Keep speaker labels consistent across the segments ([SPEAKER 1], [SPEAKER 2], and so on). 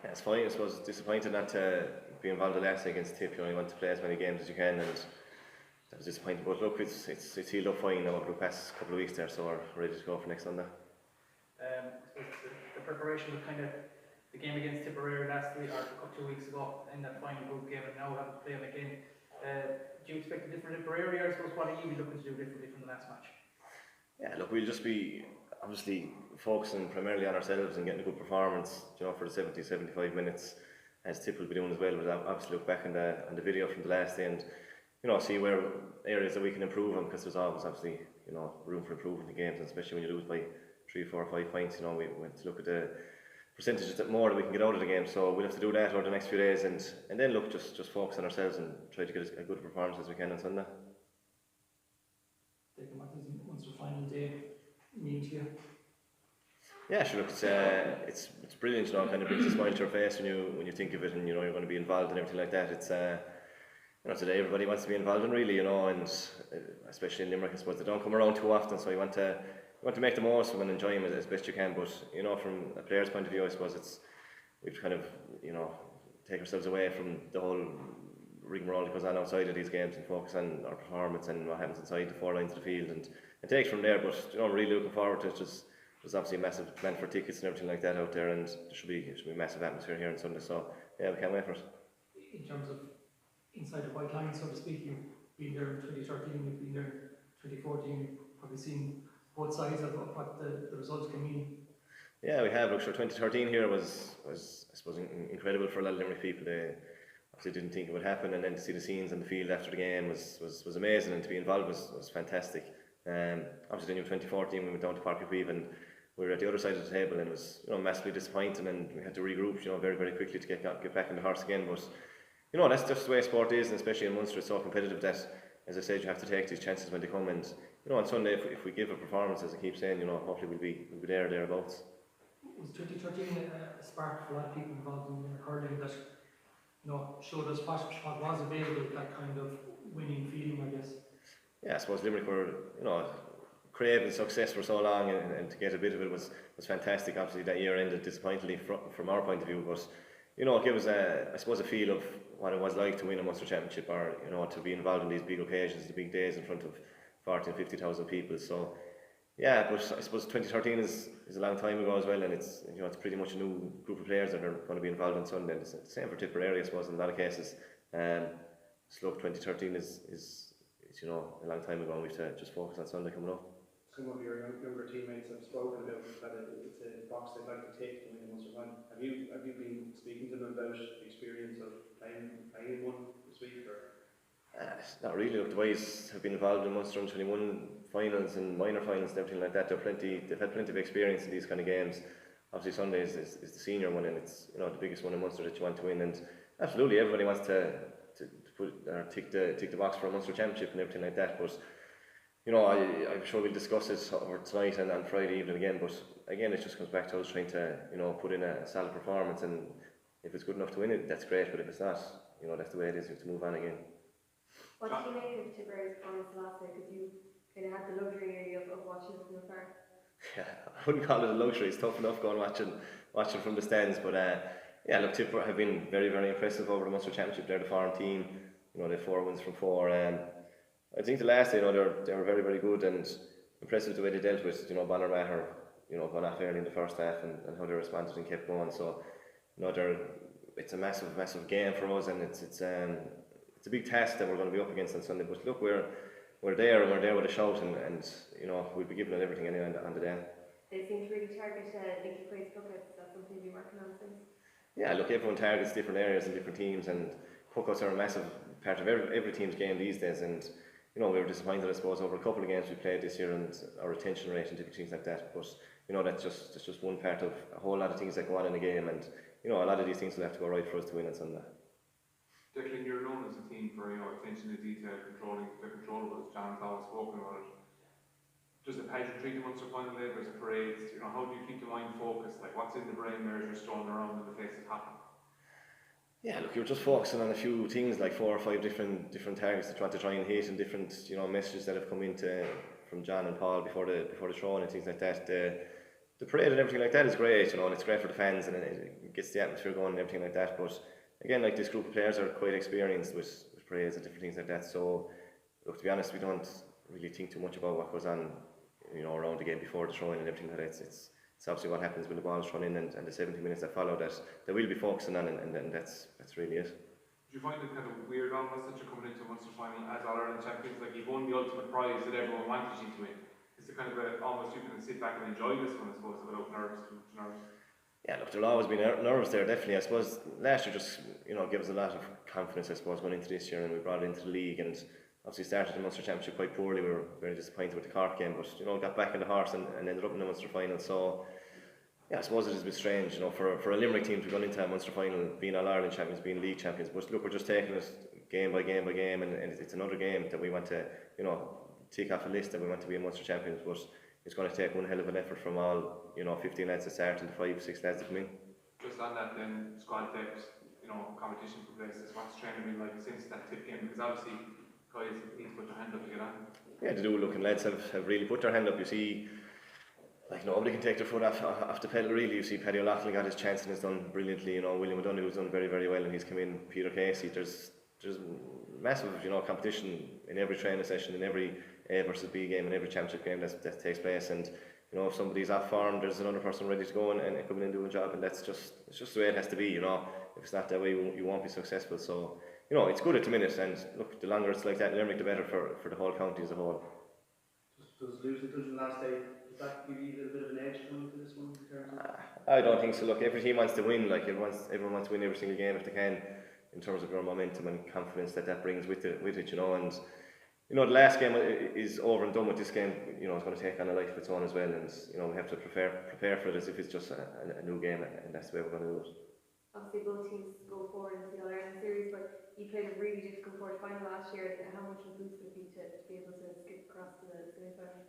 [SPEAKER 1] Yeah, it's fine. I suppose disappointed not to be involved the last day against Tip. You want to play as many games as you can, and that was disappointing. But look, it's healed up fine now over the past couple of weeks there, so we're ready to go for next Sunday.
[SPEAKER 2] I suppose the preparation was kind of the game against Tipperary last week or 2 weeks ago in that final group game, and now having to play them again. Do you expect a different Tipperary, or I suppose what are you looking to do differently from the last match?
[SPEAKER 1] Yeah, look, we'll just be obviously focusing primarily on ourselves and getting a good performance, for the 70-75 minutes, as Tip will be doing as well. We'll obviously look back on the video from the last day and see where areas that we can improve on, because there's always obviously room for improvement in games, and especially when you lose by 3, 4, 5 points. We want to look at the percentages that more that we can get out of the game. So we'll have to do that over the next few days, and then look, just focus on ourselves and try to get as good a performance as we can on Sunday.
[SPEAKER 2] Declan, what does Munster final day mean to you?
[SPEAKER 1] Yeah, sure. Look, it's brilliant. Kind of brings a smile to your face when you think of it, and you're going to be involved and everything like that. It's today everybody wants to be involved in, really, and especially in Limerick, I suppose they don't come around too often, so you want to make the most of them and enjoy them as best you can. But from a player's point of view, I suppose we've kind of take ourselves away from the whole rigmarole that goes on outside of these games and focus on our performance and what happens inside the 4 lines of the field, and take from there. But really looking forward to it. There's obviously a massive demand for tickets and everything like that out there, and there should be a massive atmosphere here on Sunday. So yeah, we can't wait for it.
[SPEAKER 2] In terms of inside the white line, so to speak, you've been there in 2013, you've been there in 2014, you've probably seen both sides of what the results can mean.
[SPEAKER 1] Yeah, we have. Look, sure, 2013 here was I suppose incredible for a lot of Limerick people. They obviously didn't think it would happen, and then to see the scenes on the field after the game was amazing, and to be involved was fantastic. Obviously, in 2014 we went down to Park Equive and we were at the other side of the table, and it was massively disappointing, and we had to regroup very, very quickly to get back in the horse again. But that's just the way sport is, and especially in Munster it's so competitive that, as I said, you have to take these chances when they come. And on Sunday, if we give a performance, as I keep saying, hopefully we'll be there or thereabouts.
[SPEAKER 2] Was 2013 a spark for a lot of people involved in hurling that showed us what was available, that kind of winning feeling, I guess?
[SPEAKER 1] Yeah, I suppose Limerick were craving success for so long, and to get a bit of it was fantastic. Obviously that year ended disappointingly from our point of view, but it gave us a feel of what it was like to win a Munster Championship, or to be involved in these big occasions, the big days in front of 40,000 and 50,000 people. So yeah, but I suppose 2013 is a long time ago as well, and it's pretty much a new group of players that are going to be involved on Sunday. It's the same for Tipperary, I suppose, in a lot of cases. So look, 2013 is a long time ago, and we have to just focus on Sunday coming up.
[SPEAKER 3] Some of your younger teammates have spoken about that it's a box they'd like to take to win the Munster final. Have you been speaking to them about the experience of playing one this week? Or?
[SPEAKER 1] Not really. Look, the boys have been involved in Munster under 21 finals and minor finals and everything like that. They've had plenty of experience in these kind of games. Obviously Sunday is the senior one, and it's the biggest one in Munster that you want to win. And absolutely everybody wants to put or tick the box for a Munster Championship and everything like that. But I'm sure we'll discuss it over tonight and on Friday evening again. But again, it just comes back to us trying to put in a solid performance, and if it's good enough to win it, that's great. But if it's not, that's the way it is. You have to move on again.
[SPEAKER 4] What did you make of Tipperary's performance last night? Because you kind of had the luxury of watching it from afar. Yeah,
[SPEAKER 1] I wouldn't call it a luxury. It's tough enough going watching from the stands. But yeah, look, Tipper have been very, very impressive over the Munster Championship. They're the foreign team. They have 4 wins from 4. I think the last day, they were very, very good and impressive the way they dealt with Bonner-Matter, gone off early in the first half, and how they responded and kept going. So it's a massive, massive game for us, and it's a big task that we're going to be up against on Sunday. But look, we're there, and we're there with a shout, and we'll be giving it everything anyway on the day.
[SPEAKER 4] They seem to really target Nicky Quaid's puckouts. Is that something you're working on since?
[SPEAKER 1] Yeah, look, everyone targets different areas and different teams, and puckouts are a massive part of every team's game these days. And we were disappointed, I suppose, over a couple of games we played this year and our retention rate and different things like that. But that's just one part of a whole lot of things that go on in the game, and a lot of these things will have to go right for us to win on Sunday.
[SPEAKER 5] Declan, you're known as a team for attention to detail, controlling the controllables. John's always spoken about it. Does the pageantry the Munster final day? There's a parade. How do you keep the mind focused? Like, what's in the brain there as you're strolling around in the face of happen?
[SPEAKER 1] Yeah, look, you're just focusing on a few things, like 4 or 5 different targets that you want to try and hit, and different messages that have come from John and Paul before the throw and things like that. the parade and everything like that is great, and it's great for the fans, and it gets the atmosphere going and everything like that. But again, like, this group of players are quite experienced with parades and different things like that. So, look, to be honest, we don't really think too much about what goes on, around the game before the throw-in and everything like that. It's obviously what happens when the ball's thrown in and the 70 minutes that follow that we'll be focusing on, and that's really it.
[SPEAKER 5] Do you find it kind of weird almost that you're coming into a Munster final as All-Ireland champions? Like, you've won the ultimate prize that everyone wanted you to win. Is it kind of almost you can sit back and enjoy this one, I suppose, without nerves?
[SPEAKER 1] Yeah, look, there'll always be nerves there, definitely. I suppose last year just, gave us a lot of confidence, I suppose, going into this year, and we brought it into the league, and obviously started the Munster Championship quite poorly. We were very disappointed with the Cork game, but, got back in the horse and ended up in the Munster final. So, yeah, I suppose it is a bit strange, for a Limerick team to go into a Munster final, being All-Ireland champions, being league champions. But look, we're just taking it game by game by game, and it's another game that we want to, tick off a list that we want to be a Munster champions. But it's going to take one hell of an effort from all, 15 lads to start and the 5-6 lads to come in.
[SPEAKER 5] Just on that then, squad depth, competition for places, what's training been like since that tip game? Because obviously guys need to put their hand up to get on. Yeah, they do. Look, and lads have really put their hand up. You see, like, nobody can take their foot off the pedal, really. You see Paddy O'Loughlin got his chance and has done brilliantly. William O'Donoghue has done very, very well, and he's come in. Peter Casey, there's massive, competition in every training session, in every A versus B game, in every championship game that takes place. And if somebody's off form, there's another person ready to go and come in and do a job, and it's just the way it has to be. If it's not that way, you won't be successful. So it's good at the minute, and look, the longer it's like that in Limerick, the better for the whole county as a whole.
[SPEAKER 3] Does losing last day, does that give you a little bit of an edge coming into this one?
[SPEAKER 1] I don't think so. Look, every team wants to win. Like, everyone wants to win every single game if they can, in terms of your momentum and confidence that brings with it. And the last game is over and done with. This game, it's going to take on a life of its own as well, and we have to prepare for it as if it's just a new game, and that's the way we're going to do it.
[SPEAKER 4] Obviously, both teams go forward into the All-Ireland series, but you played a really difficult quarter-final last year. How much of a boost would it be to be able to skip across to the semi-final?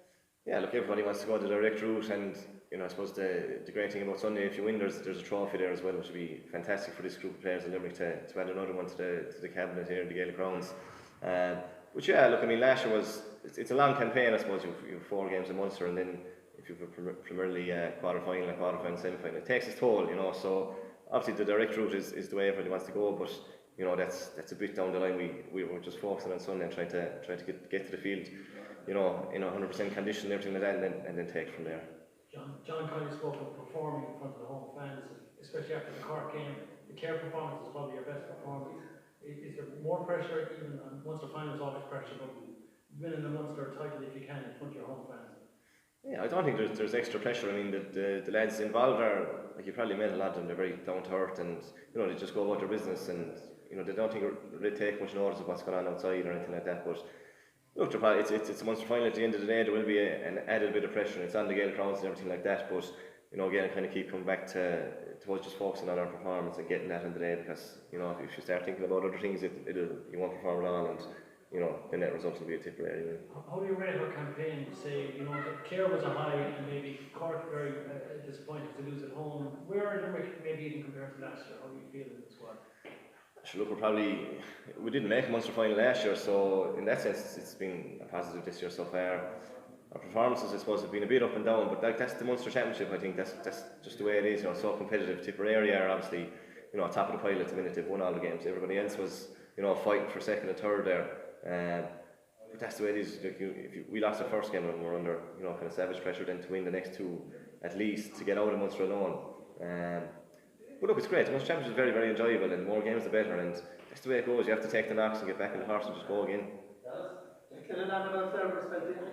[SPEAKER 4] Yeah, look, everybody wants to go the direct route, and I suppose the great thing about Sunday, if you win, there's a trophy there as well, which would be fantastic for this group of players in Limerick to add another one to the cabinet here in the Gaelic Grounds. But yeah, look, I mean, last year it's a long campaign. I suppose you have 4 games in Munster, and then if you have a Premier League quarter-final, semi-final, it takes its toll, So obviously the direct route is the way everybody wants to go, but that's a bit down the line. We were just focusing on Sunday and trying to get to the field, in 100% condition and everything like that, and then take it from there.
[SPEAKER 6] John kindly spoke of performing in front of the home fans, especially after the Cork game. The Care performance is probably your best performance. Is there more pressure, even on Munster finals, always pressure, but winning the Munster title if you can in front of your home fans?
[SPEAKER 1] Yeah, I don't think there's extra pressure. I mean, the lads involved are, like, you probably met a lot of them, they're very down to earth, and they just go about their business, and they don't think they take much notice of what's going on outside or anything like that. But look, it's a Munster final. At the end of the day, there will be an added bit of pressure, and it's on the Gaelic Grounds and everything like that. But again, kind of keep coming back to us just focusing on our performance and getting that in the day, because if you start thinking about other things, you won't perform at all, and the net result will be a Tipperary anyway.
[SPEAKER 6] How do you rate her campaign? Say, that Clare was a high, and maybe Cork very disappointed to lose at home. Where are Limerick maybe even compared to last year? How do you feel in the squad?
[SPEAKER 1] Sure, look, we didn't make a Munster final last year, so in that sense it's been a positive this year so far. Our performances, I suppose, have been a bit up and down, but that's the Munster Championship. I think that's just the way it is. So competitive. Tipperary are obviously, top of the pile at the minute. They've won all the games. Everybody else was, fighting for second and third there. But that's the way it is. We lost the first game and we're under, kind of savage pressure then to win the next 2 at least to get out of Munster alone. But look, it's great. The Munster Championship is very, very enjoyable, and more games the better. And that's the way it goes. You have to take the knocks and get back in the horse and just go again.
[SPEAKER 7] Declan Hannon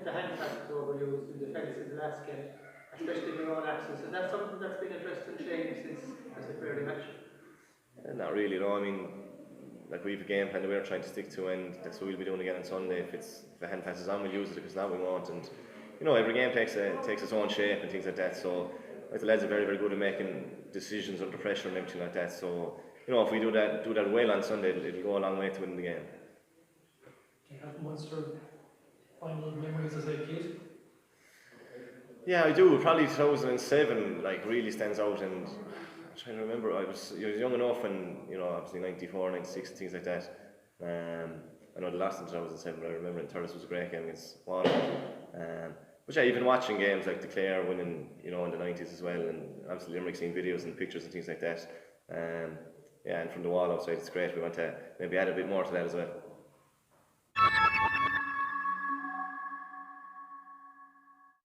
[SPEAKER 7] the hand passes overused in defence in the last game, especially in your own absence. Is that something that's been addressed and changed since the Tipperary match?
[SPEAKER 1] Not really, no. I mean, like, we have a game plan that we're trying to stick to, and that's what we'll be doing again on Sunday. If the hand passes on, we'll use it. If it's not, we won't. And every game takes its own shape and things like that. So the lads are very, very good at making decisions under pressure and everything like that. So if we do that well on Sunday, it'll go a long way to winning the game.
[SPEAKER 6] Do you have Munster final memories as a kid?
[SPEAKER 1] Yeah, I do. Probably 2007 really stands out, and I'm trying to remember. I was young enough, and obviously 94, 96, things like that. I know the last in 2007, but I remember in Thurles was a great game against Waterford. But yeah, even watching games like the Clare winning, you know, in the 90s as well, and obviously Limerick seeing videos and pictures and things like that. Yeah, and from the wall outside, it's great. We want to maybe add a bit more to that as well.